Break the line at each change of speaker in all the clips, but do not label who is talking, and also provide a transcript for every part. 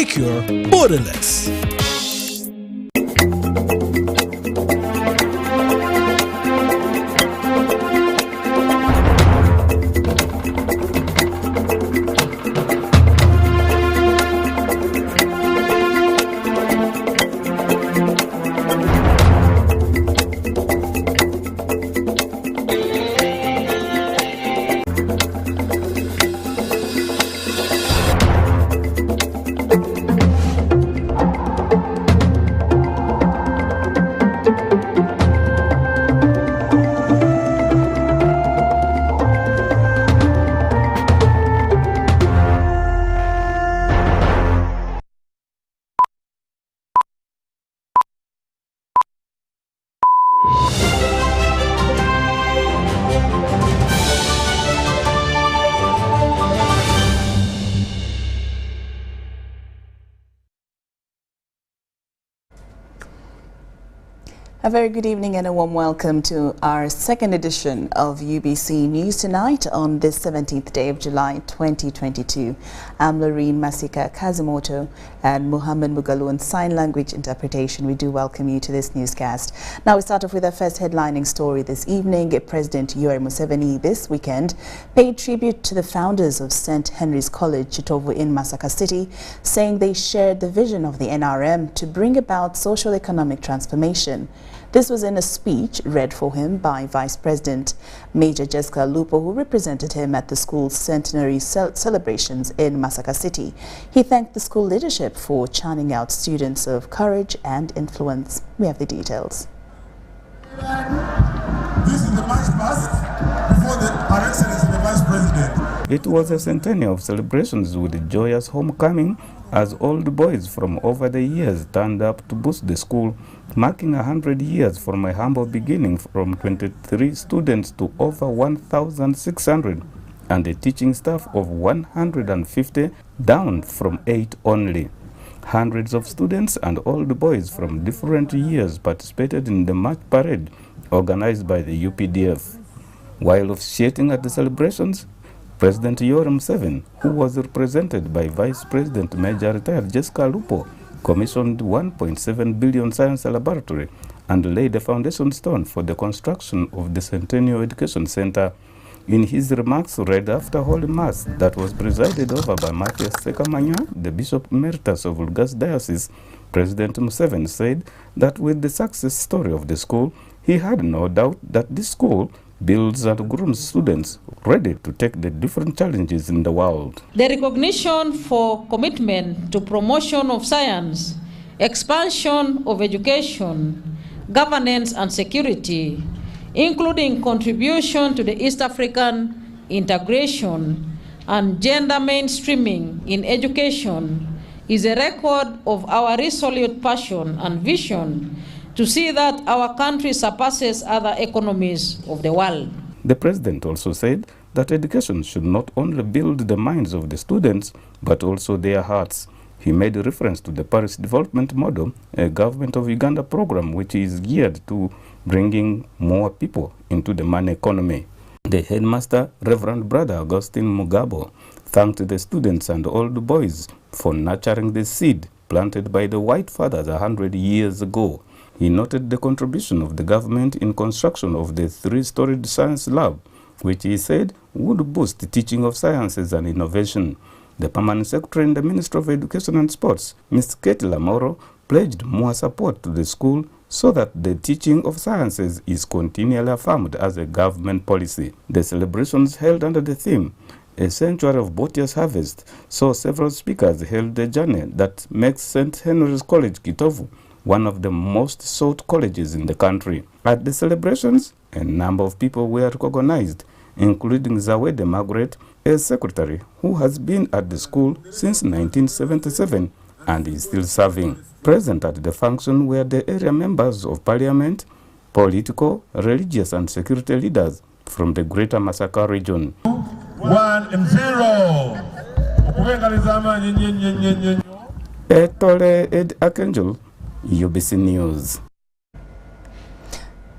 secure, borderless.
A very good evening and a warm welcome to our second edition of UBC News Tonight on this 17th day of July 2022. I'm Loreen Masika Kazumoto and Muhammad Mugalu on Sign Language Interpretation. We do welcome you to this newscast. Now we start off with our first headlining story this evening. President Yoweri Museveni this weekend paid tribute to the founders of St. Henry's College, Chitovu in Masaka City, saying they shared the vision of the NRM to bring about social-economic transformation. This was in a speech read for him by Vice President Major Jessica Lupo, who represented him at the school's Centenary celebrations in Masaka City. He thanked the school leadership for churning out students of courage and influence. We have the details.
This is the march past before Her Excellency the Vice President.
It was a centenary of celebrations with a joyous homecoming as old boys from over the years turned up to boost the school, marking 100 years from a humble beginning from 23 students to over 1,600 and a teaching staff of 150 down from 8 only. Hundreds of students and old boys from different years participated in the march parade organized by the UPDF. While officiating at the celebrations, President Yoweri Museveni, who was represented by Vice President Major Retired Jessica Lupo, commissioned 1.7 billion science laboratory and laid a foundation stone for the construction of the Centenary Education Center. In his remarks read after Holy Mass that was presided over by Matthias Sekamanya, the Bishop Emeritus of Lugasi Diocese, President Museveni said that with the success story of the school, he had no doubt that this school builds and grooms students ready to take the different challenges in the world.
The recognition for commitment to promotion of science, expansion of education, governance and security, including contribution to the East African integration and gender mainstreaming in education, is a record of our resolute passion and vision to see that our country surpasses other economies of the world.
The president also said that education should not only build the minds of the students, but also their hearts. He made reference to the Paris Development Model, a government of Uganda program which is geared to bringing more people into the money economy. The headmaster, Reverend Brother Augustine Mugabo, thanked the students and old boys for nurturing the seed planted by the white fathers 100 years ago. He noted the contribution of the government in construction of the 3-storied science lab, which he said would boost the teaching of sciences and innovation. The permanent secretary in the Ministry of Education and Sports, Ms. Katie Lamoro, pledged more support to the school so that the teaching of sciences is continually affirmed as a government policy. The celebrations held under the theme, A Century of Botia's Harvest, saw several speakers held the journey that makes St. Henry's College, Kitovu, one of the most sought colleges in the country. At the celebrations, a number of people were recognized, including Zawede Margaret, a secretary who has been at the school since 1977 and is still serving. Present at the function were the area members of parliament, political, religious and security leaders from the Greater Masaka region.
1-0.
Etole Ed Archangel, UBC News.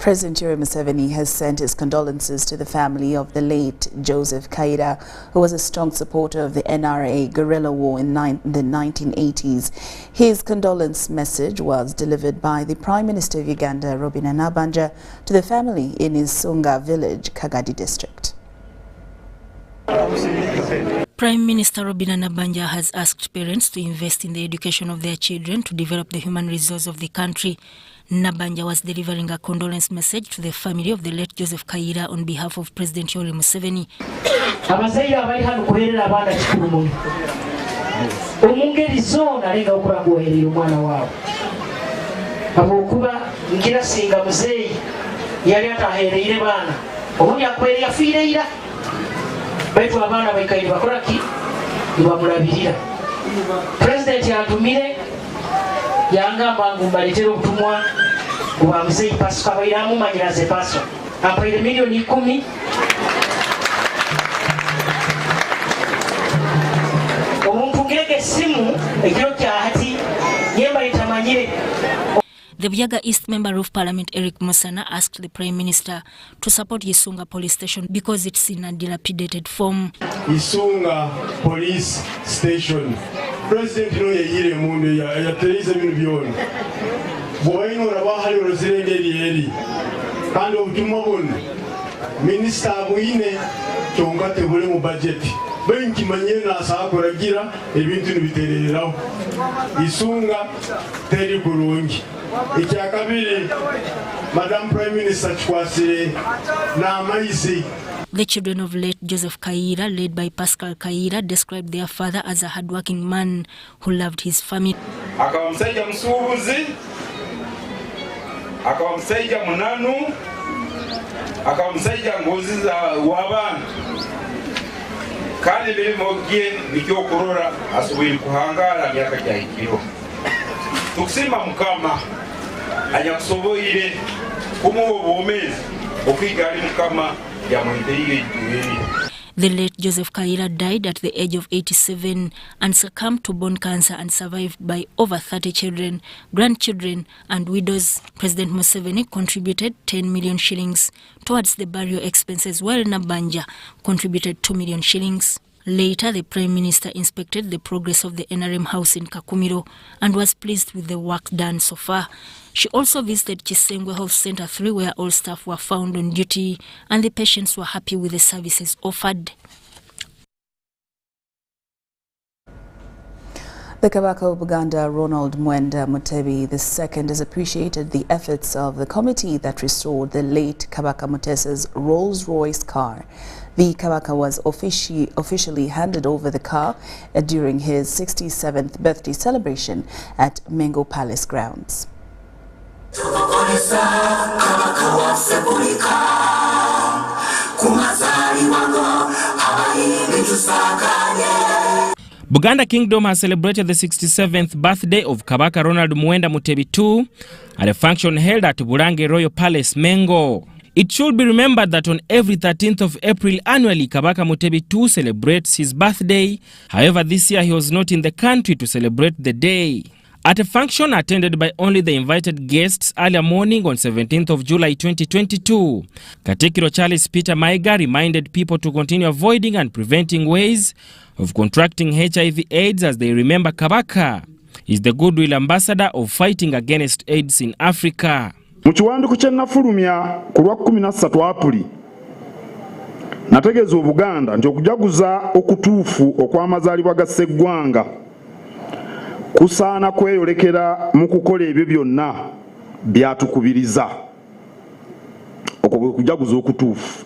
President Yoweri Museveni has sent his condolences to the family of the late Joseph Kaira, who was a strong supporter of the NRA guerrilla war in the 1980s. His condolence message was delivered by the Prime Minister of Uganda, Robinah Nabanja, to the family in his Sunga village, Kagadi district.
Prime Minister Robinah Nabanja has asked parents to invest in the education of their children to develop the human resource of the country. Nabanja was delivering a condolence message to the family of the late Joseph Kaira on behalf of President Yoweri Museveni.
Baitu abana baikaidi bakoraki ibamulabirira President yatumire yangamba ngumbaletera obutumwa kuba mzee Pasco abairamu manyiraze Pasco ampaire milioni 10 omuntu ngeke simu ekiro kya hati yemba itamanyire.
The Buyaga East Member of Parliament Eric Musana asked the Prime Minister to support Isunga Police Station because it's in a dilapidated form.
Isunga Police Station. President yeyire mundu ya tereza binu byona. Boyino rabahali rozirengeri eri. Kandi obutumwa bonna. Minister abuyine kyonga tebule mu budget. Benki manyena asakoragira ebintu nibitereraho. Isunga teri bulungi. Madam Prime Minister
The children of late Joseph Kaira, led by Pascal Kaira, described their father as a hardworking man who loved his family.
Akawamsaidia msubuzi, akawamsaidia munanu, akawamsaidia ngozi za wabana. Kandi bilimogie nikyokurora asubuhi kuhangara myaka kya ikiro. Tukusima mukama anyakusoboire kumuwomezi okwigali mukama yamwiteye.
The late Joseph Kaira died at the age of 87 and succumbed to bone cancer and survived by over 30 children, grandchildren and widows. President Museveni contributed 10 million shillings towards the burial expenses, while Nabanja contributed 2 million shillings. Later, the Prime Minister inspected the progress of the NRM house in Kakumiro and was pleased with the work done so far. She also visited Chisengwe Health Center 3, where all staff were found on duty and the patients were happy with the services offered.
The Kabaka of Buganda, Ronald Mwenda Mutebi II, has appreciated the efforts of the committee that restored the late Kabaka Mutesa's Rolls-Royce car. The Kabaka was officially handed over the car during his 67th birthday celebration at Mengo Palace grounds.
Buganda Kingdom has celebrated the 67th birthday of Kabaka Ronald Mwenda Mutebi II at a function held at Bulange Royal Palace, Mengo. It should be remembered that on every 13th of April annually, Kabaka Mutebi II celebrates his birthday. However, this year he was not in the country to celebrate the day. At a function attended by only the invited guests earlier morning on 17th of July 2022, Katikiro Charles Peter Maiga reminded people to continue avoiding and preventing ways of contracting HIV/AIDS as they remember Kabaka is the goodwill ambassador of fighting against AIDS in Africa.
Mukiwandiiko kye nafulumya ku lwa 13 Apuli nategeeza Obuganda nti okujaguza okutuufu okw'amazaalibwa ga Sseggwanga kusaana kweyolekera mu kukola ebyo byonna byatukubiriza okujaguza okutuufu.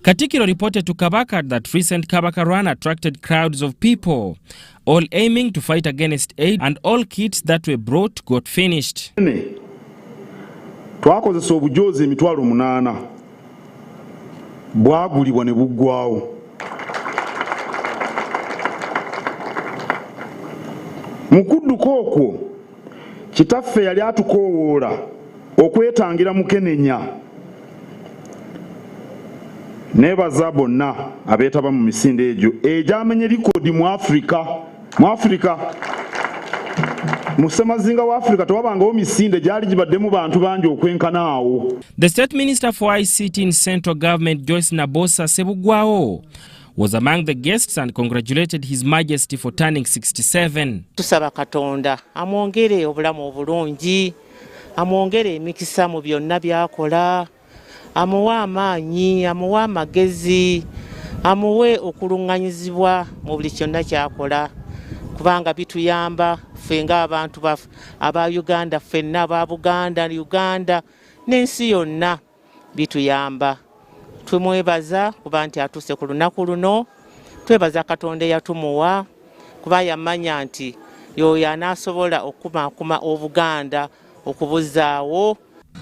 Katikiro reported to Kabaka that recent Kabaka run attracted crowds of people, all aiming to fight against AIDS, and all kits that were brought got finished.
Twakozesa obujozi emitwalo 8 bwagulibwa ne buggwawo. Mu kudduka okwo kitaffe yali atukoowoola okwetangira Mukenenya. Nebaza bonna abeetaba mu misinde egyo egyamenye likodi mu Afrika. Musemazinga wa Africa twabangawo misinde gyali gibaddemu bantu bangi okwenkana awo.
The State Minister for ICT in Central Government, Joyce Nabosa Sebugwawo, was among the guests and congratulated His Majesty for turning 67.
Tusaba Katonda amwongere obulamu obulungi, amwongere emikisa mu byonna byakola, amuwa amaanyi, amuwa amagezi, amuwe okulunganyizibwa mu buli kyonna kyakola, kubanga bituyamba fenga abantu aba Uganda, fenna aba Buganda, Uganda n'ensi yonna bituyamba. Tumwebaza kuba nti atuse ku lunaku luno, twebaza Katonda yatumuwa kuba yamanya nti yoyo anaasobola okumakuma Obuganda okubuzaawo.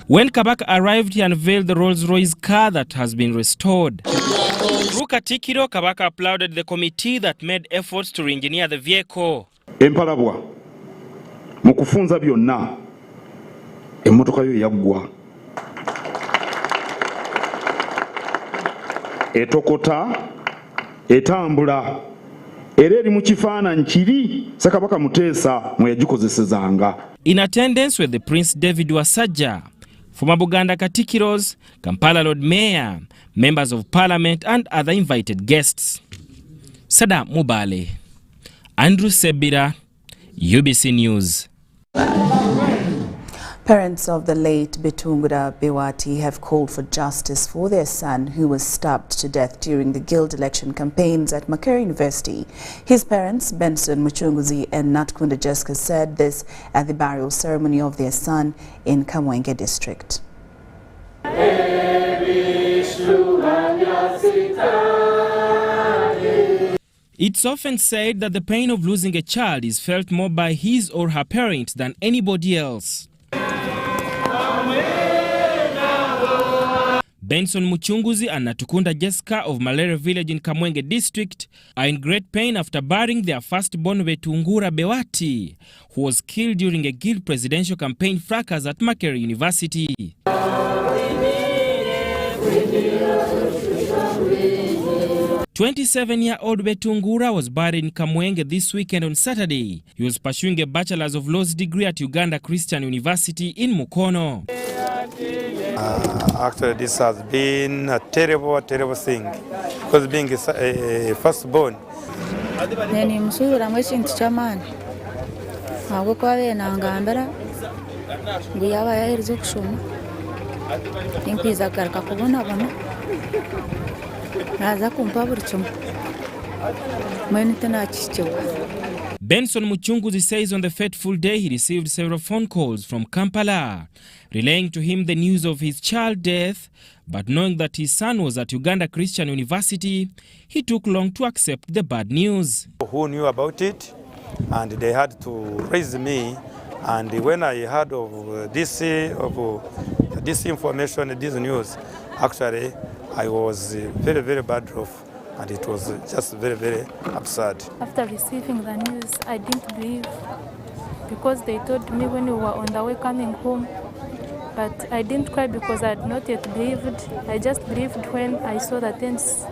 When Kabaka arrived, he unveiled the Rolls-Royce car that has been restored. Through Katikiro, Kabaka applauded the committee that made efforts to re-engineer the vehicle.
Empalabwa mu kufunza byonna emmotoka yo yaggwa. Etokota, etambula, era eri mu kifaananyi kiri Ssekabaka Muteesa mwe yagikozesezanga.
In attendance were the Prince David Wasajja, former Buganda Katikiros, Kampala Lord Mayor, members of Parliament and other invited guests. Sada Mubale, Andrew Sebira, UBC News.
Parents of the late Betungura Bewati have called for justice for their son who was stabbed to death during the guild election campaigns at Makerere University. His parents, Benson Muchunguzi and Natkunda Jessica, said this at the burial ceremony of their son in Kamwenge district.
It's often said that the pain of losing a child is felt more by his or her parent than anybody else. Benson Muchunguzi and Natukunda Jessica of Malere village in Kamwenge district are in great pain after burying their firstborn Betungura Bewati, who was killed during a guild presidential campaign fracas at Makerere University. 27-year-old Betungura was buried in Kamwenge this weekend on Saturday. He was pursuing a Bachelor's of Laws degree at Uganda Christian University in Mukono.
Actually, this has been a terrible thing, because being a firstborn.
Neni musura mweshintu chamani. Ago kwawe nangambera ngiyaba yaherizo kushoma. Inkwiza karaka kubona bana. Naza kumpa burchum. Mwene tena chichewa.
Benson Muchunguzi says on the fateful day he received several phone calls from Kampala, relaying to him the news of his child's death, but knowing that his son was at Uganda Christian University, he took long to accept the bad news.
Who knew about it, and they had to raise me, and when I heard of this information, this news, actually I was very bad off. And it was just very absurd.
After receiving the news, I didn't believe, because they told me when we were on the way coming home. But I didn't cry because I had not yet believed. I just believed when I saw the tents.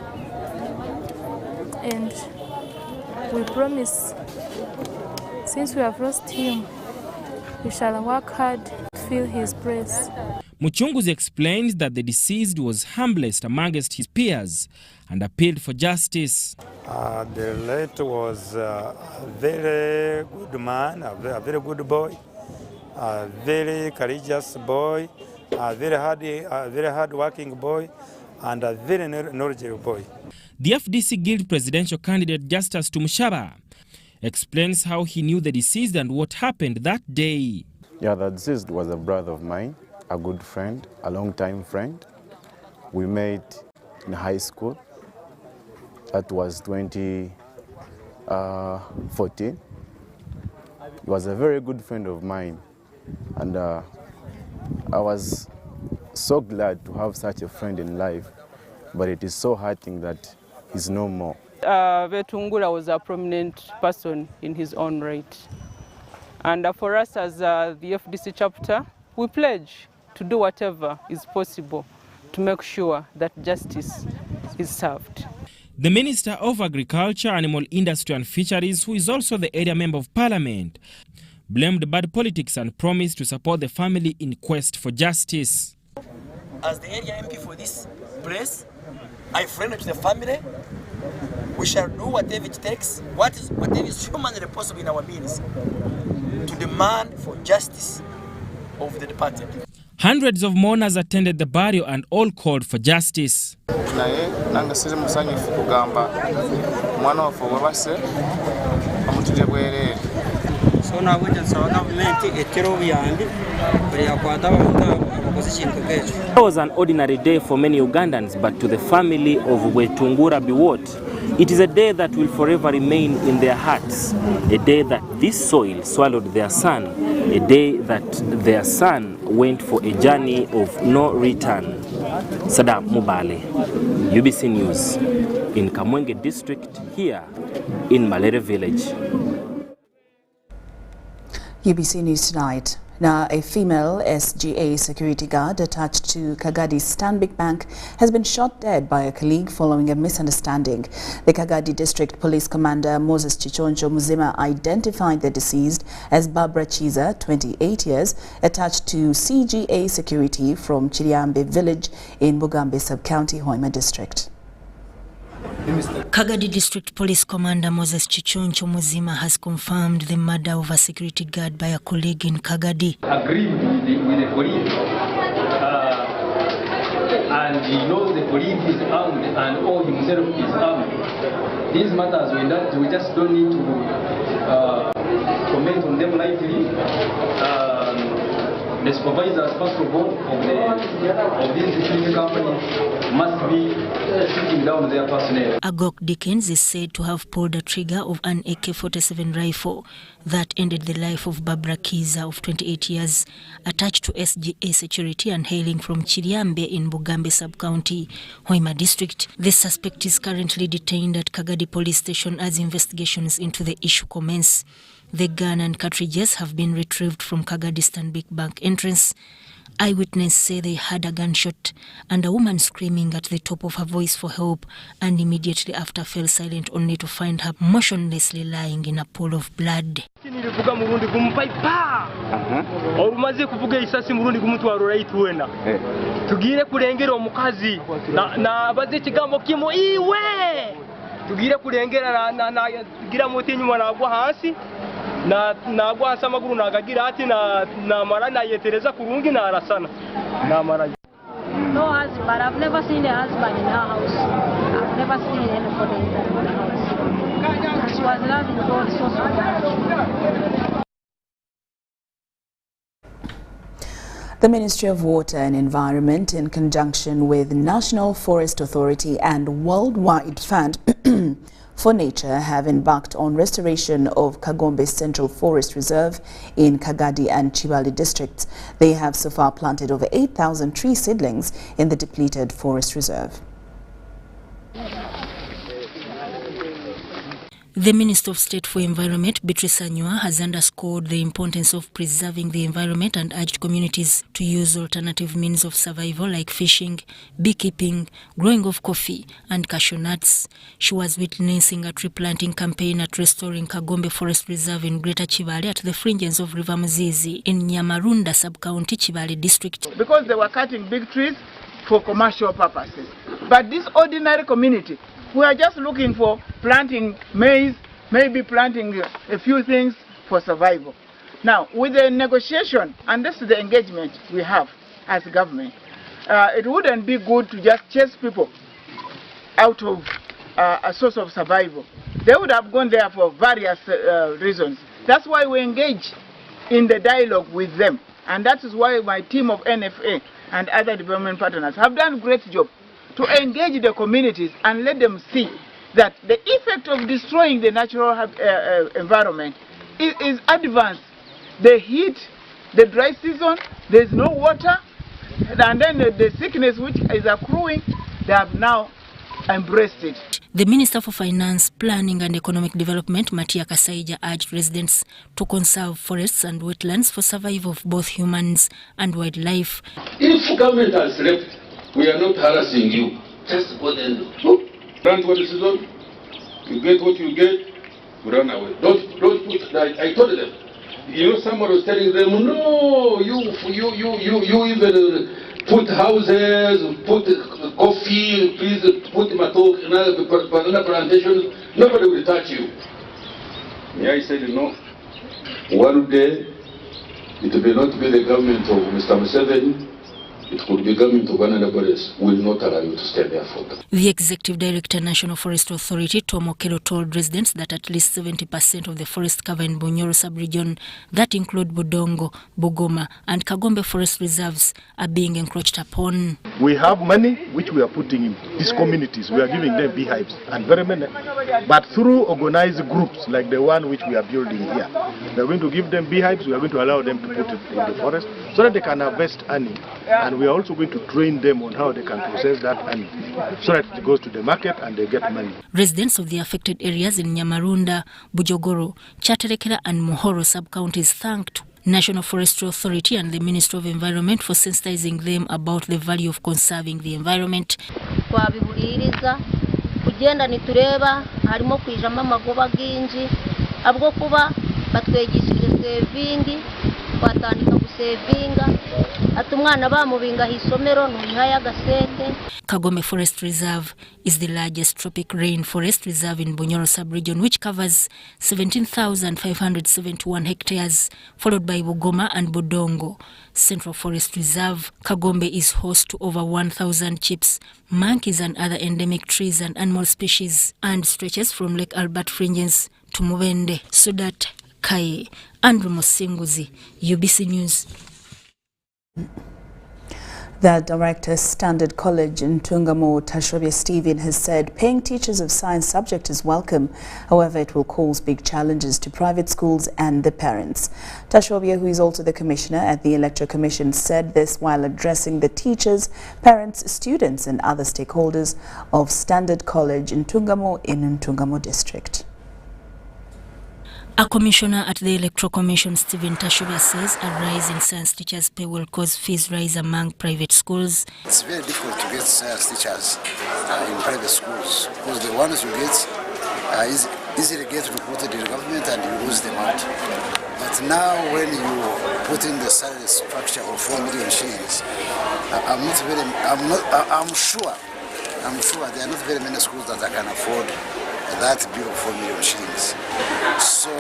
And we promise, since we have lost him, we shall work hard to feel his praise.
Muchunguzi explains that the deceased was humblest amongst his peers and appealed for justice.
The late was a very good man, a very good boy, a very courageous boy, a very hard-working boy, and a very knowledgeable boy.
The FDC Guild presidential candidate Justus Tumushaba explains how he knew the deceased and what happened that day.
Yeah, the deceased was a brother of mine, a good friend, a long-time friend. We met in high school. That was 2014. He was a very good friend of mine, and I was so glad to have such a friend in life, but it is so hurting that he's no more.
Betungura was a prominent person in his own right. And for us as the FDC chapter, we pledge to do whatever is possible to make sure that justice is served.
The Minister of Agriculture, Animal Industry and Fisheries, who is also the area member of Parliament, blamed bad politics and promised to support the family in quest for justice.
As the area MP for this place, I friend to the family. We shall do whatever it takes, whatever is humanly possible in our means, to demand for justice of the departed.
Hundreds of mourners attended the burial and all called for justice.
So now we just saw government
It was an ordinary day for many Ugandans, but to the family of Wetungura Biwott, it is a day that will forever remain in their hearts. A day that this soil swallowed their son. A day that their son went for a journey of no return. Sadam Mubale, UBC News, in Kamwenge district here in Malere village.
UBC News Tonight. Now, a female SGA security guard attached to Kagadi Stanbic Bank has been shot dead by a colleague following a misunderstanding. The Kagadi District Police Commander Moses Chichoncho Muzima identified the deceased as Barbara Chiza, 28 years, attached to CGA security from Chiriambe village in Bugambe Sub-County, Hoima District.
Kagadi District Police Commander Moses Chichoncho Muzima has confirmed the murder of a security guard by a colleague in Kagadi.
Agreed with the colleague, and he knows the colleague is armed and all himself is armed. These matters, we just don't need to comment on them lightly. The supervisors, first of all, of this security company must be sitting down their personnel.
Agok Dickens is said to have pulled the trigger of an AK-47 rifle that ended the life of Barbara Kiza of 28 years, attached to SGA security and hailing from Chiriambe in Bugambe Sub-County, Hoima District. The suspect is currently detained at Kagadi Police Station as investigations into the issue commence. The gun and cartridges have been retrieved from Kagadi Stanbic Bank entrance. Eyewitnesses say they heard a gunshot and a woman screaming at the top of her voice for help, and immediately after fell silent only to find her motionlessly lying in a pool of blood.
Tugire kurengera na gira muti nyuma nagwa hasi nagwa hasi amaguru nagagira ati na mara na yetereza kurungi na arasana na mara.
No husband, I've never seen a husband in our house. I've never seen anybody in the house. She was loving God so much.
The Ministry of Water and Environment, in conjunction with National Forest Authority and Worldwide Fund for Nature, have embarked on restoration of Kagombe Central Forest Reserve in Kagadi and Chibali districts. They have so far planted over 8,000 tree seedlings in the depleted forest reserve.
The Minister of State for Environment, Beatrice Anyua, has underscored the importance of preserving the environment and urged communities to use alternative means of survival like fishing, beekeeping, growing of coffee and cashew nuts. She was witnessing a tree planting campaign at Restoring Kagombe Forest Reserve in Greater Chibali at the fringes of River Muzizi in Nyamarunda Sub-County, Chibali District.
Because they were cutting big trees for commercial purposes. But this ordinary community, we are just looking for planting maize, maybe planting a few things for survival. Now, with the negotiation, and this is the engagement we have as government, it wouldn't be good to just chase people out of a source of survival. They would have gone there for various reasons. That's why we engage in the dialogue with them. And that is why my team of NFA and other development partners have done a great job to engage the communities and let them see that the effect of destroying the natural environment is advanced. The heat, the dry season, there's no water, and then the sickness which is accruing, they have now embraced it.
The Minister for Finance, Planning and Economic Development, Matia Kasaija, urged residents to conserve forests and wetlands for survival of both humans and wildlife.
If government has left, we are not harassing you. Just go then. Look, plant what is on. You get what you get, you run away. Don't put that. I told them. somebody was telling them, no, you even put houses, put coffee, please put banana plantations, nobody will touch you. Yeah, I said, no. One day, it may not be the government of Mr. Museveni, it could be government of another place, will not allow you to stay there for them.
The Executive Director, National Forest Authority, Tom Okello, told residents that at least 70% of the forest cover in Bunyoro sub-region, that include Budongo, Bugoma and Kagombe forest reserves, are being encroached upon.
We have money which we are putting in these communities. We are giving them beehives and very many. But through organized groups like the one which we are building here, we are going to give them beehives. We are going to allow them to put it in the forest so that they can harvest honey. And we are also going to train them on how they can process that honey so that it goes to the market and they get money.
Residents of the affected areas in Nyamarunda, Bujogoro, Chaterekera and Mohoro sub-counties thanked National Forestry Authority and the Ministry of Environment for sensitizing them about the value of conserving the environment.
Kugenda nitureba harimo kwijama amagoba ginji abwo kuba batwegishije saving twatandika gusavinga atumwana bamubinga hisomero nuhaya gasete.
Kagome Forest Reserve is the largest tropic rainforest reserve in Bunyoro sub-region, which covers 17,571 hectares, followed by Bugoma and Budongo. Central Forest Reserve, Kagombe is host to over 1,000 chips, monkeys and other endemic trees and animal species, and stretches from Lake Albert fringes to Mubende, Sudat, Kai, Andrew Mosinguzi, UBC News.
The Director, Standard College in Ntungamo, Tashobia Stephen, has said paying teachers of science subject is welcome. However, it will cause big challenges to private schools and the parents. Tashobia, who is also the Commissioner at the Electoral Commission, said this while addressing the teachers, parents, students and other stakeholders of Standard College in Ntungamo in Ntungamo District.
A commissioner at the Electoral Commission, Stephen Tashobia, says a rise in science teachers' pay will cause fees rise among private schools.
It's very difficult to get science teachers in private schools because the ones you get easily get recruited in the government and you lose them out. But now when you put in the salary structure of 4 million shillings, I'm sure there are not very many schools that can afford that bill of 4 million shillings. So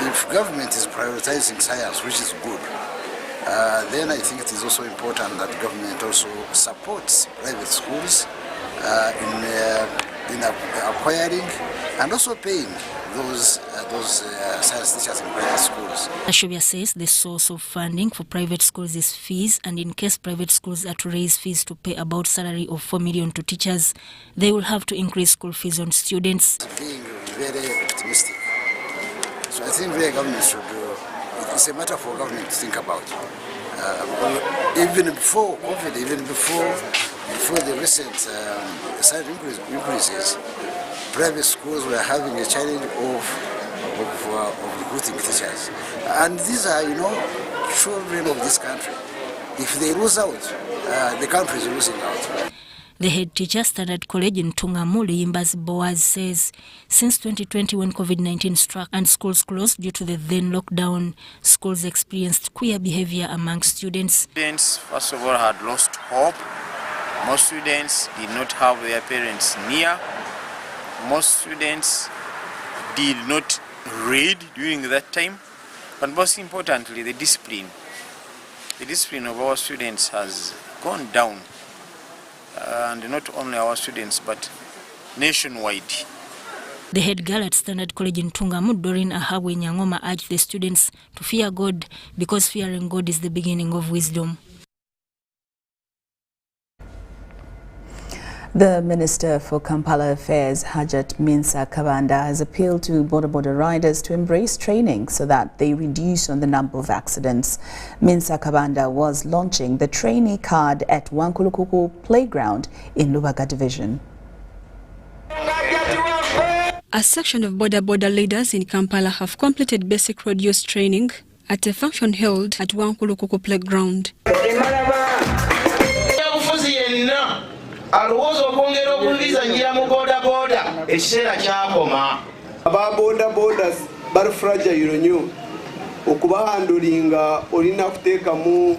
if government is prioritizing science, which is good, then I think it is also important that government also supports private schools in acquiring and also paying those science teachers in private schools.
Tashobia says the source of funding for private schools is fees, and in case private schools are to raise fees to pay about salary of 4 million to teachers, they will have to increase school fees on students.
Being very optimistic. So I think the government should it's a matter for government to think about. Even before COVID, even before the recent salary increases, private schools were having a challenge of recruiting teachers. And these are, children of this country. If they lose out, the country is losing out.
The head teacher, Standard College in Ntungamo, Limbas Boaz, says since 2020, when COVID-19 struck and schools closed due to the then lockdown, schools experienced queer behavior among students.
Students, first of all, had lost hope. Most students did not have their parents near. Most students did not read during that time. But most importantly, the discipline of our students has gone down. And not only our students, but nationwide.
The head girl at Standard College in Ntungamo, Doreen Ahawe Nyangoma, urged the students to fear God because fearing God is the beginning of wisdom.
The Minister for Kampala Affairs, Hajat Minsa Kabanda, has appealed to Boda riders to embrace training so that they reduce on the number of accidents. Minsa Kabanda was launching the trainee card at Wankulukuku Playground in Lubaga Division.
A section of Boda leaders in Kampala have completed basic road use training at a function held at Wankulukuku Playground.
Alowooza okwongera okulizannyira mu boda ekiseera kyakoma. Aba boda bali fragile nnyo.
okubahandulinga olina kuteekamu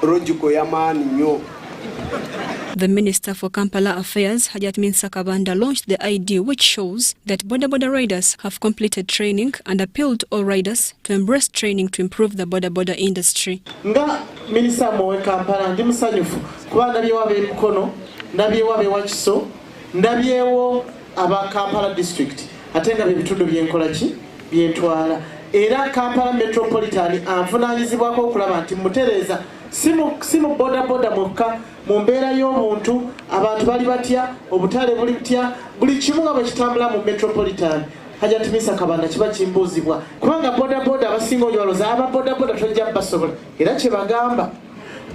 logico y'amaanyi nnyo.
The Minister for Kampala Affairs, Hajat Minsa Kabanda, launched the idea which shows that Boda Boda riders have completed training and appealed to all riders to embrace training to improve the Boda Boda industry.
Nga Minister Mowe Kampala ndi musanyufu kuba ndabyewo ab'emikono, ndabyewo ab'ewakiso, ndabyewo aba Kampala district ate nga bitundu byenkola ki byentwala era Kampala Metropolitan anvunaanyizibwako okulaba nti mutereeza simu boda boda mwokka mu mbeera y'omuntu abantu bali batya obutale buli butya buli kimu nga bwe kitambula mu Metropolitan. Hajat Minsa Kabanda kiba kimbuuzibwa kubanga boda boda abasinga onyaloza aba boda boda tojja basobola era kye bagamba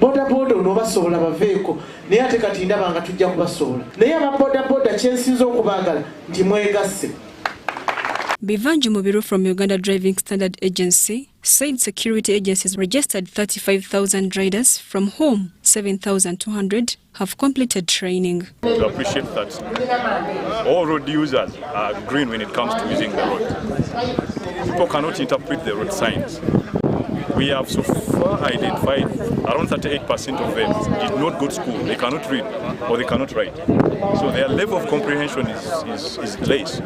boda boda onoobasobola baveeko naye ate kati ndaba nga tujja kubasobola naye aba boda boda kyensinza okubaagala nti mwegasse.
Bivanju Mubiru from Uganda Driving Standard Agency said security agencies registered 35,000 riders, from whom 7,200 have completed training.
We appreciate that all road users are green when it comes to using the road. People cannot interpret the road signs. We have so far identified around 38% of them did not go to school, they cannot read or they cannot write. So their level of comprehension is less.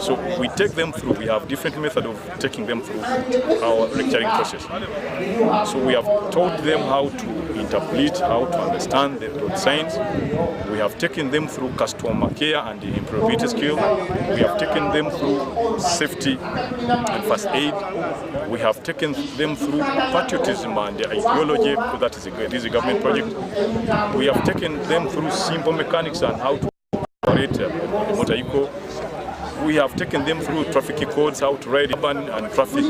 So we take them through, we have different methods of taking them through our lecturing process. So we have taught them how to interpret, how to understand the road signs. We have taken them through customer care and the employability skill. We have taken them through safety and first aid. We have taken them through patriotism and the ideology, because that is a government project. We have taken them through simple mechanics and how to operate a motor vehicle. We have taken them through traffic codes, how to ride urban and traffic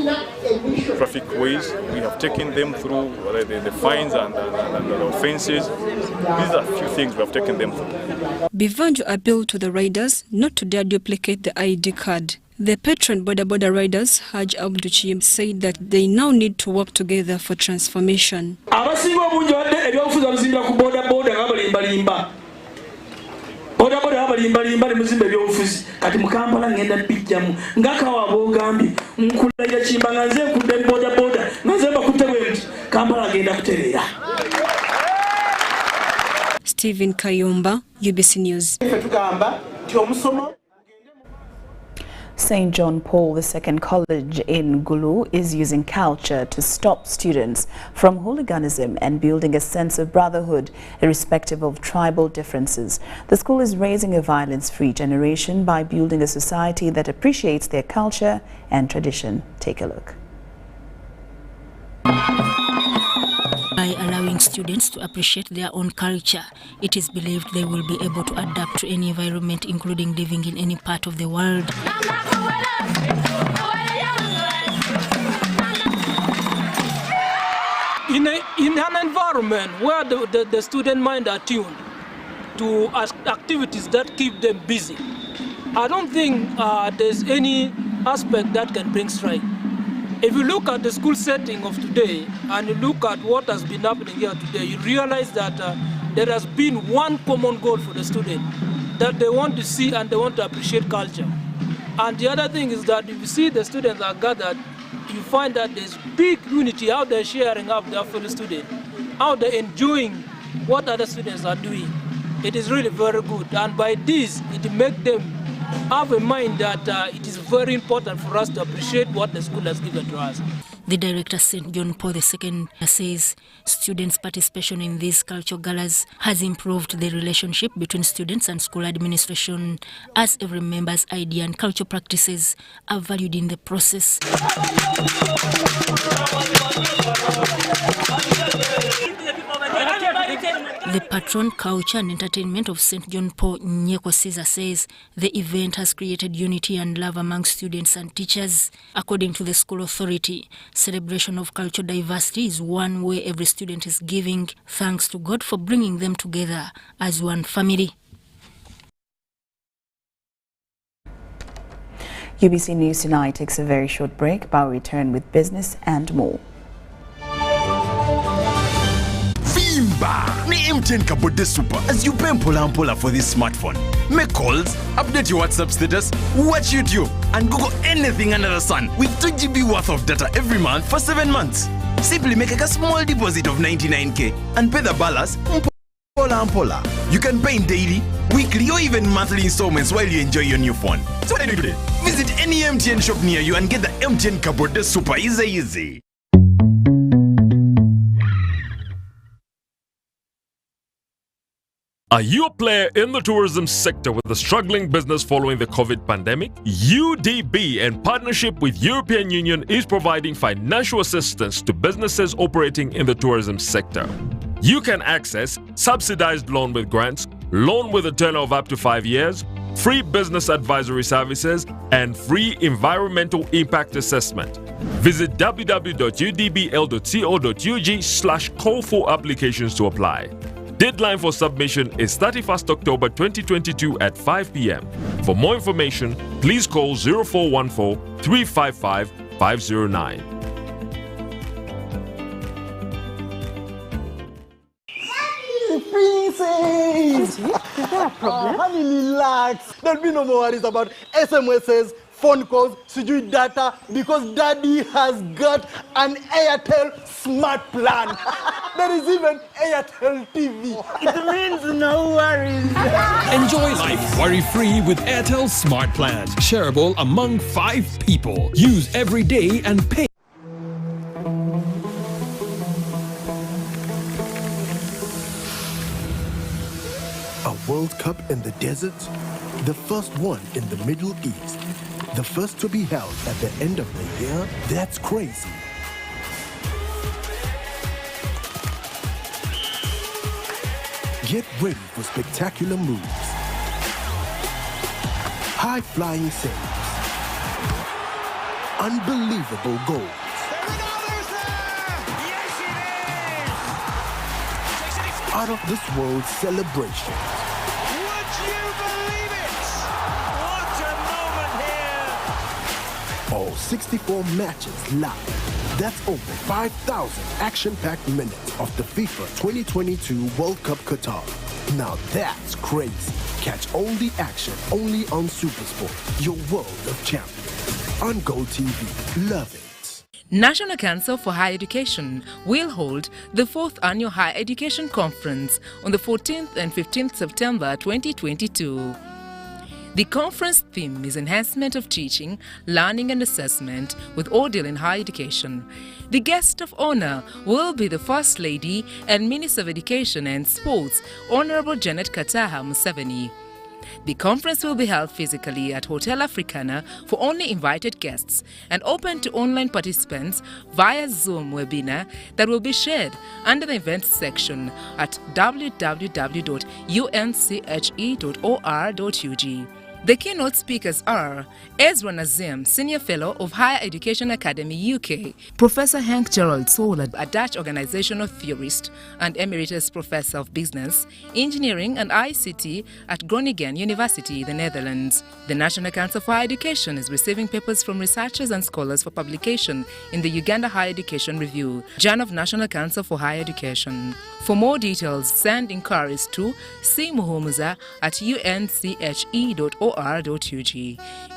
ways. We have taken them through the fines and the offences. These are a few things we have taken them through.
Bivanju appealed to the riders not to dare duplicate the ID card. The patron Boda Boda riders, Haj Abduchim, said that they now need to work together for transformation.
Boda boda abalimbalimba ne muzimba ebyobufuzi kati mu Kampala ngenda bijjamu ngakawa abogambi nkulayira kimba nga nze nkudde boda boda nze bakutte bwenti Kampala agenda kutereera.
Stephen Kayumba, UBC News.
St. John Paul II College in Gulu is using culture to stop students from hooliganism and building a sense of brotherhood irrespective of tribal differences. The school is raising a violence-free generation by building a society that appreciates their culture and tradition. Take a look.
By allowing students to appreciate their own culture, it is believed they will be able to adapt to any environment, including living in any part of the world.
In an environment where the student mind are tuned to activities that keep them busy, I don't think there's any aspect that can bring strife. If you look at the school setting of today and you look at what has been happening here today, you realize that there has been one common goal for the student, that they want to see and they want to appreciate culture. And the other thing is that if you see the students are gathered, you find that there's big unity, how they're sharing up their fellow students, how they're enjoying what other students are doing. It is really very good. And by this, it makes them have a mind that it is very important for us to appreciate what the school has given to us.
The director, St. John Paul II, says students' participation in these cultural galas has improved the relationship between students and school administration, as every member's idea and cultural practices are valued in the process. The patron, culture and entertainment of St. John Paul Nyeko Caesar says the event has created unity and love among students and teachers. According to the school authority, celebration of cultural diversity is one way every student is giving thanks to God for bringing them together as one family.
UBC News Tonight takes a very short break, but we'll return with business and more.
Simba! Ni MTN Kabode Super as you pay mpola for this smartphone. Make calls, update your WhatsApp status, watch YouTube, and Google anything under the sun with 2 GB worth of data every month for 7 months. Simply make a small deposit of 99k and pay the balance mpola. You can pay in daily, weekly, or even monthly installments while you enjoy your new phone. So what do you do? Visit any MTN shop near you and get the MTN Kabode Super easy.
Are you a player in the tourism sector with a struggling business following the COVID pandemic? UDB, in partnership with European Union, is providing financial assistance to businesses operating in the tourism sector. You can access subsidized loan with grants, loan with a tenor of up to 5 years, free business advisory services, and free environmental impact assessment. Visit www.udbl.co.ug/call for applications to apply. Deadline for submission is 31st October 2022 at 5 p.m. For more information, please call 0414 355 509.
Princess! Is there a problem? Honey, relax. There'll be no more worries about SMSs, phone calls, data, because Daddy has got an Airtel smart plan. There is even Airtel TV. It means no worries.
Enjoy life worry-free with Airtel Smart Plans. Shareable among 5 people. Use every day and pay.
A World Cup in the desert? The first one in the Middle East. The first to be held at the end of the year? That's crazy. Get ready for spectacular moves. High-flying saves. Unbelievable goals. Out of this world celebration.
Would you believe it? What a moment here!
All 64 matches live. That's over 5,000 action-packed minutes of the FIFA 2022 World Cup Qatar. Now that's crazy. Catch all the action only on SuperSport, your world of champions. On Go TV. Love it.
National Council for Higher Education will hold the 4th Annual Higher Education Conference on the 14th and 15th September 2022. The conference theme is Enhancement of Teaching, Learning and Assessment with Ordeal in Higher Education. The guest of honor will be the First Lady and Minister of Education and Sports, Honorable Janet Kataha Museveni. The conference will be held physically at Hotel Africana for only invited guests and open to online participants via Zoom webinar that will be shared under the events section at www.unche.or.ug. The keynote speakers are Ezra Nazim, Senior Fellow of Higher Education Academy UK, Professor Henk Gerald Soler, a Dutch organizational theorist and Emeritus Professor of Business, Engineering and ICT at Groningen University, the Netherlands. The National Council for Higher Education is receiving papers from researchers and scholars for publication in the Uganda Higher Education Review, Journal of National Council for Higher Education. For more details, send inquiries to cmuhumuza@unche.or.ug,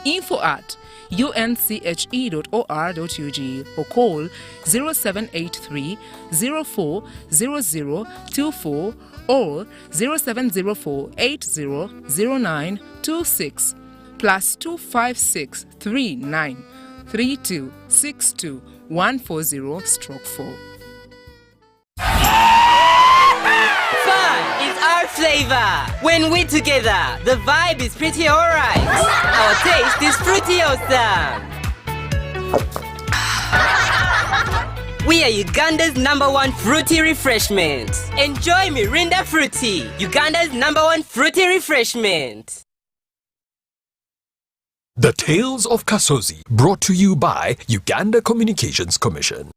info@unche.or.ug, or call 0783 04 0024 or 0704 80 0926 plus 256 39 32 62 140/4.
Fun is our flavor. When we're together, the vibe is pretty alright. Our taste is fruity awesome. We are Uganda's #1 fruity refreshment. Enjoy Mirinda Fruity, Uganda's #1 fruity refreshment.
The Tales of Kasozi, brought to you by Uganda Communications Commission.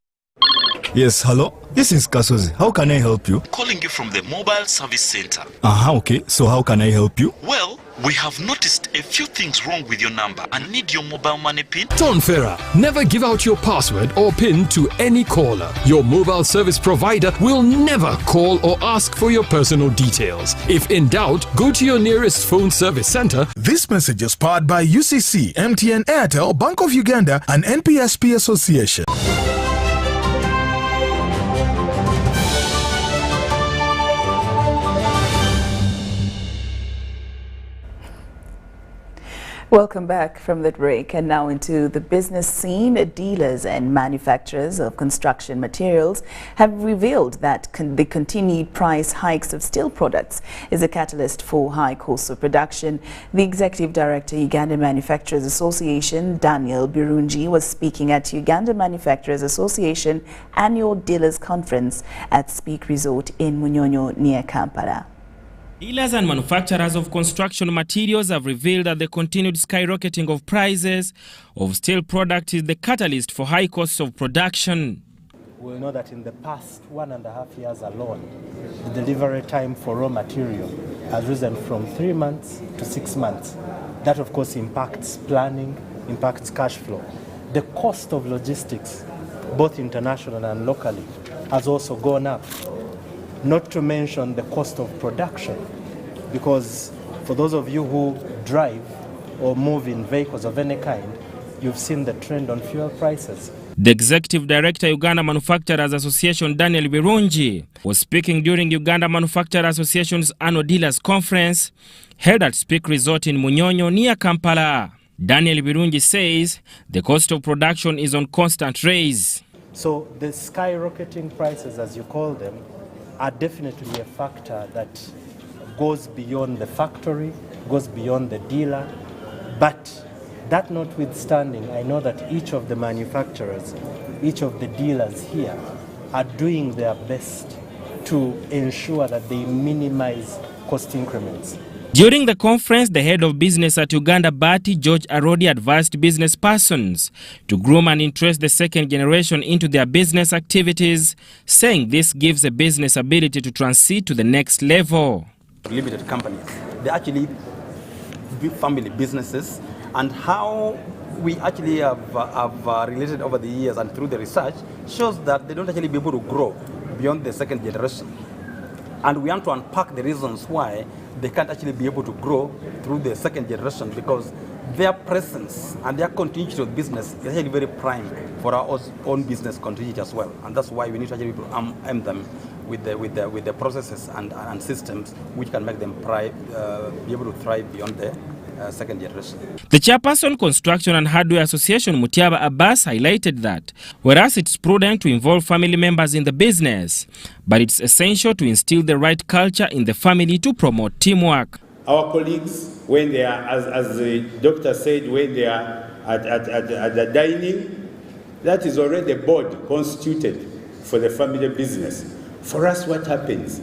Yes, hello? This is Kasozi. How can I help you?
Calling you from the mobile service center.
Okay. So how can I help you?
Well, we have noticed a few things wrong with your number and need your mobile money PIN.
Tonfera, never give out your password or PIN to any caller. Your mobile service provider will never call or ask for your personal details. If in doubt, go to your nearest phone service center.
This message is powered by UCC, MTN, Airtel, Bank of Uganda, and NPSP Association.
Welcome back from that break, and now into the business scene. Dealers and manufacturers of construction materials have revealed that the continued price hikes of steel products is a catalyst for high costs of production. The Executive Director, Uganda Manufacturers Association, Daniel Birungi, was speaking at Uganda Manufacturers Association Annual Dealers Conference at Speak Resort in Munyonyo near Kampala.
Dealers and manufacturers of construction materials have revealed that the continued skyrocketing of prices of steel products is the catalyst for high costs of production.
We know that in the past 1.5 years alone, the delivery time for raw material has risen from 3 months to 6 months. That, of course, impacts planning, impacts cash flow. The cost of logistics, both international and locally, has also gone up. Not to mention the cost of production, because for those of you who drive or move in vehicles of any kind, you've seen the trend on fuel prices.
The Executive Director, Uganda Manufacturers Association, Daniel Birungi, was speaking during Uganda Manufacturers Association's Annual Dealers Conference held at Speak Resort in Munyonyo near Kampala. Daniel Birungi says the cost of production is on constant rise.
So the skyrocketing prices, as you call them, are definitely a factor that goes beyond the factory, goes beyond the dealer. But that notwithstanding, I know that each of the manufacturers, each of the dealers here are doing their best to ensure that they minimize cost increments.
During the conference, the head of business at Uganda Bati, George Arodi, advised business persons to groom and interest the second generation into their business activities, saying this gives a business ability to transit to the next level.
Limited companies, they actually family businesses, and how we actually have related over the years and through the research shows that they don't actually be able to grow beyond the second generation. And we want to unpack the reasons why they can't actually be able to grow through the second generation, because their presence and their continuity of business is actually very prime for our own business continuity as well. And that's why we need to actually arm them with the processes and systems which can make them be able to thrive beyond the second generation.
The chairperson, Construction and Hardware Association, Mutiaba Abbas, highlighted that whereas it's prudent to involve family members in the business, but it's essential to instill the right culture in the family to promote teamwork.
Our colleagues, when they are, as the doctor said, when they are at the dining, that is already a board constituted for the family business. For us, what happens?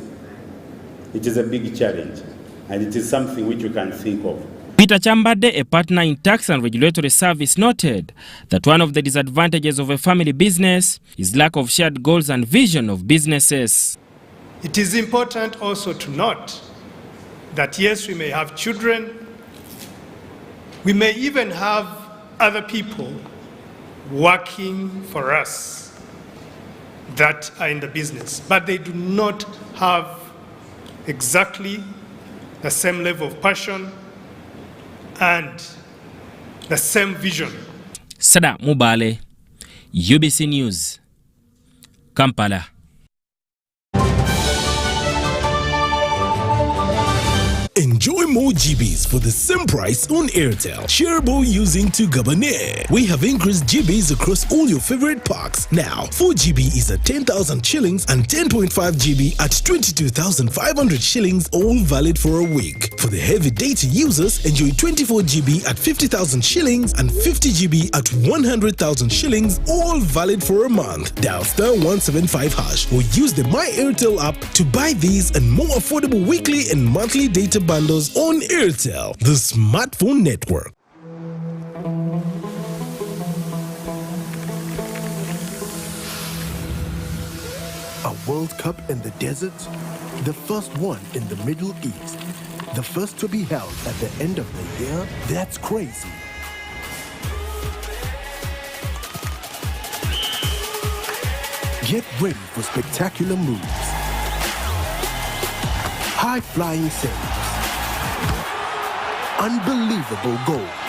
It is a big challenge, and it is something which you can think of.
Peter Chambade, a partner in tax and regulatory service, noted that one of the disadvantages of a family business is lack of shared goals and vision of businesses.
It is important also to note that yes, we may have children, we may even have other people working for us that are in the business, but they do not have exactly the same level of passion and the same vision.
Sada Mubale, UBC News, Kampala.
Enjoy more GBs for the same price on Airtel. Shareable using to Gabane. We have increased GBs across all your favorite packs. Now, 4 GB is at 10,000 shillings and 10.5 GB at 22,500 shillings, all valid for a week. For the heavy data users, enjoy 24 GB at 50,000 shillings and 50 GB at 100,000 shillings, all valid for a month. Dial *175# or use the My Airtel app to buy these and more affordable weekly and monthly data bundles on Airtel, the smartphone network. A World Cup in the desert? The first one in the Middle East. The first to be held at the end of the year? That's crazy. Get ready for spectacular moves, high-flying saves, unbelievable goals.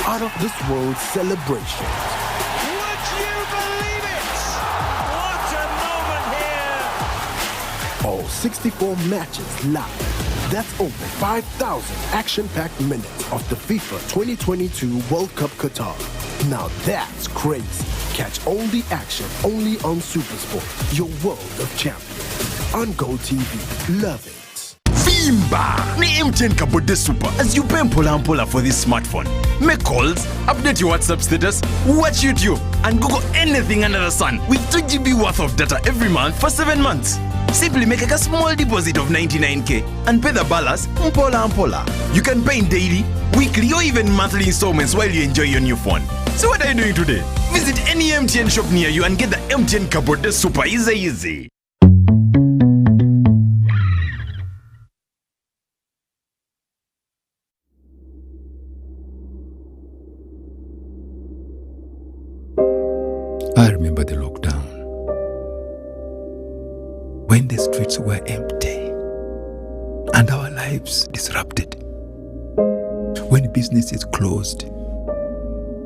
Out of this world celebrations.
Would you believe it? What a moment here!
All 64 matches live. That's over 5,000 action-packed minutes of the FIFA 2022 World Cup Qatar. Now that's crazy. Catch all the action only on SuperSport, your world of champions. On Go TV. Love it.
Vimba! Ni MTN Kabode Super as you pay mpola for this smartphone. Make calls, update your WhatsApp status, watch YouTube, and Google anything under the sun with 2 GB worth of data every month for 7 months. Simply make a small deposit of 99k and pay the balance mpola. You can pay in daily, weekly, or even monthly installments while you enjoy your new phone. So what are you doing today? Visit any MTN shop near you and get the MTN Kabode Super easy.
I remember the lockdown, when the streets were empty and our lives disrupted, when businesses closed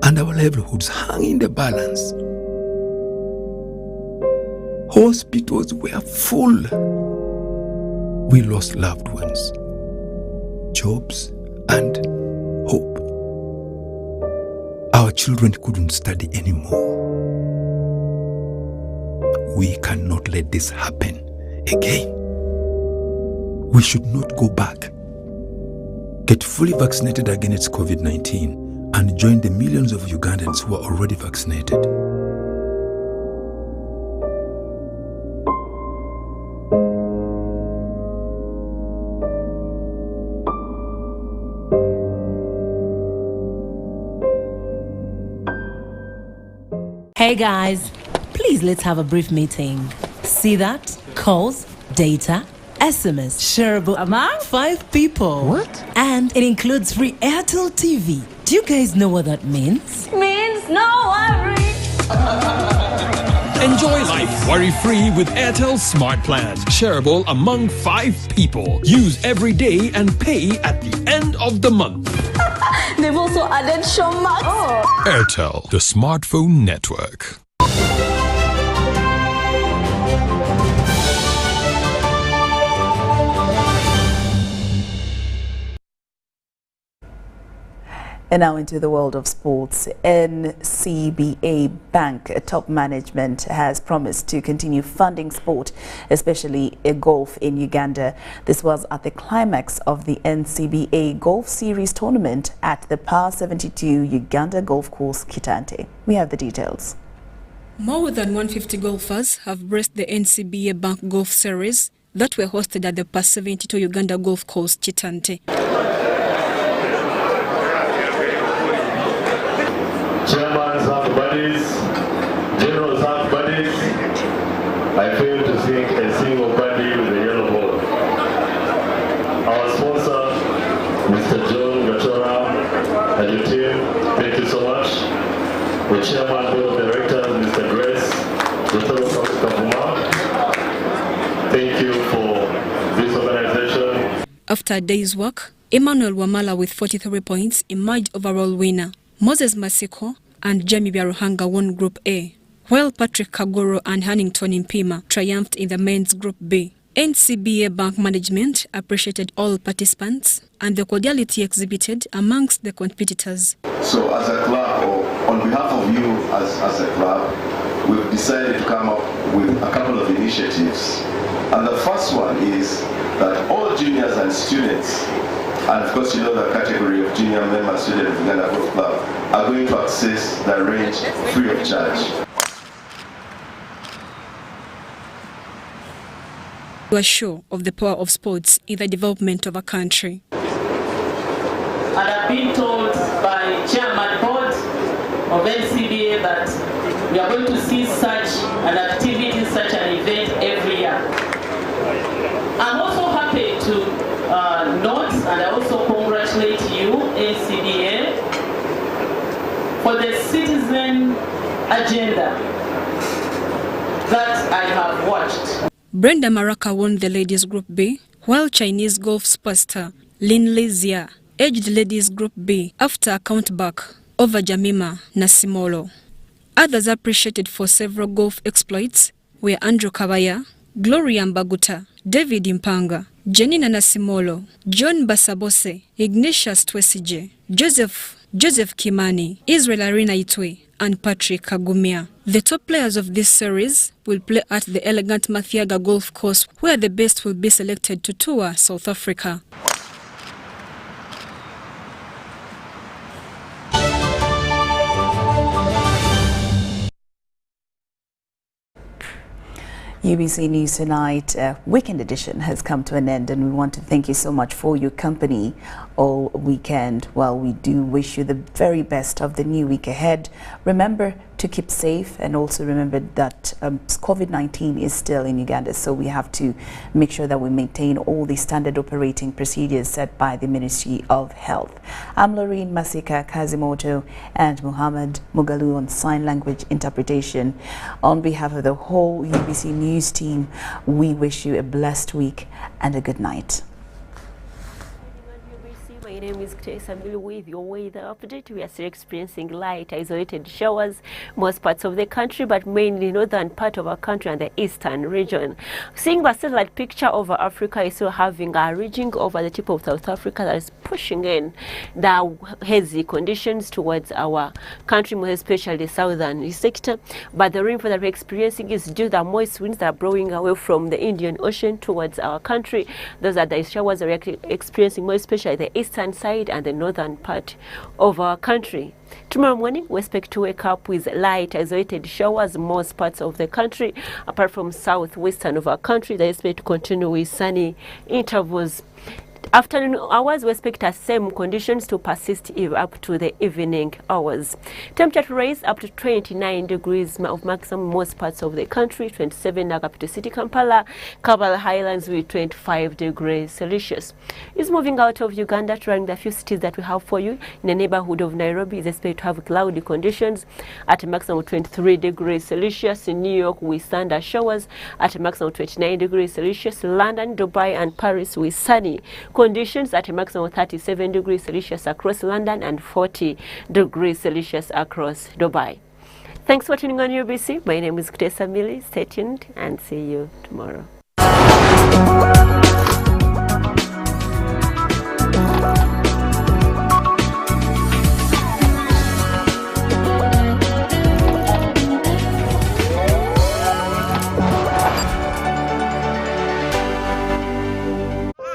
and our livelihoods hung in the balance. Hospitals were full. We lost loved ones, jobs, and hope. Our children couldn't study anymore. We cannot let this happen again. We should not go back. Get fully vaccinated against COVID-19 and join the millions of Ugandans who are already vaccinated.
Hey guys, please let's have a brief meeting. See that? Calls, data, SMS, shareable among 5 people. What? And it includes free Airtel TV. Do you guys know what that means?
Means no worry.
Enjoy life worry-free with Airtel Smart Plans. Shareable among 5 people. Use every day and pay at the end of the month.
They've also added Showmax. Oh.
Airtel, the smartphone network.
And now into the world of sports. NCBA Bank top management has promised to continue funding sport, especially golf in Uganda. This was at the climax of the NCBA Golf Series tournament at the Par 72 Uganda Golf Course, Kitante. We have the details.
More than 150 golfers have braced the NCBA Bank Golf Series that were hosted at the Par 72 Uganda Golf Course, Kitante.
Chairmans have buddies, generals have buddies. I fail to think a single buddy with a yellow ball. Our sponsor, Mr. John Gatora, and your team, thank you so much. The chairman, board of directors, Mr. Grace, Dr. Kabaka, thank you for this organization.
After a day's work, Emmanuel Wamala with 43 points emerged overall winner. Moses Masiko and Jamie Biaruhanga won Group A, while Patrick Kagoro and Hannington Impima triumphed in the men's Group B. NCBA Bank management appreciated all participants and the cordiality exhibited amongst the competitors.
So as a club, or on behalf of you as a club, we've decided to come up with a couple of initiatives. And the first one is that all juniors and students, and of course you know the category of junior member student of Uganda Golf Club, are going to access the range free of charge.
We are sure of the power of sports in the development of a country.
And I've been told by Chairman Board
of NCBA that we are going to see such an activity, such an event every year. I'm also happy to note, and I also congratulate you, NCBA, for the citizen agenda that I have watched.
Brenda Maraka won the ladies group B, while Chinese golf superstar Lin Li Zia edged ladies group B after a countback over Jamima Nasimolo. Others appreciated for several golf exploits were Andrew Kabaya, Gloria Mbaguta, David Impanga, Janina Nasimolo, John Basabose, Ignatius Twesije, Joseph Kimani, Israel Arena Itwe, and Patrick Kagumia. The top players of this series will play at the elegant Mathiaga Golf Course, where the best will be selected to tour South Africa.
UBC News Tonight weekend edition has come to an end, and we want to thank you so much for your company all weekend. Well, we do wish you the very best of the new week ahead. Remember to keep safe, and also remember that COVID-19 is still in Uganda, so we have to make sure that we maintain all the standard operating procedures set by the Ministry of Health. I'm Lorraine Masika Kazimoto and Muhammad Mugalu on sign language interpretation. On behalf of the whole UBC News team, we wish you a blessed week and a good night.
My name is Teresa Mili with your weather update. We are still experiencing light isolated showers most parts of the country, but mainly northern part of our country and the eastern region. Seeing the satellite picture over Africa is still having a ridging over the tip of South Africa that is pushing in the hazy conditions towards our country, more especially the southern sector. But the rainfall that we're experiencing is due to the moist winds that are blowing away from the Indian Ocean towards our country. Those are the showers that we're experiencing, more especially the eastern side and the northern part of our country. Tomorrow morning, we expect to wake up with light isolated showers most parts of the country, apart from southwestern of our country. They expect to continue with sunny intervals. Afternoon hours, we expect the same conditions to persist up to the evening hours. Temperature to rise up to 29 degrees of maximum most parts of the country, 27 in capital city Kampala, Kabala Highlands with 25 degrees Celsius. It's moving out of Uganda, trying the few cities that we have for you. In the neighborhood of Nairobi is expected to have cloudy conditions at a maximum of 23 degrees Celsius. In New York, with thunder showers at a maximum of 29 degrees Celsius. London, Dubai, and Paris with sunny conditions at a maximum of 37 degrees Celsius across London and 40 degrees Celsius across Dubai. Thanks for tuning on UBC. My name is Teresa Mili. Stay tuned and see you tomorrow.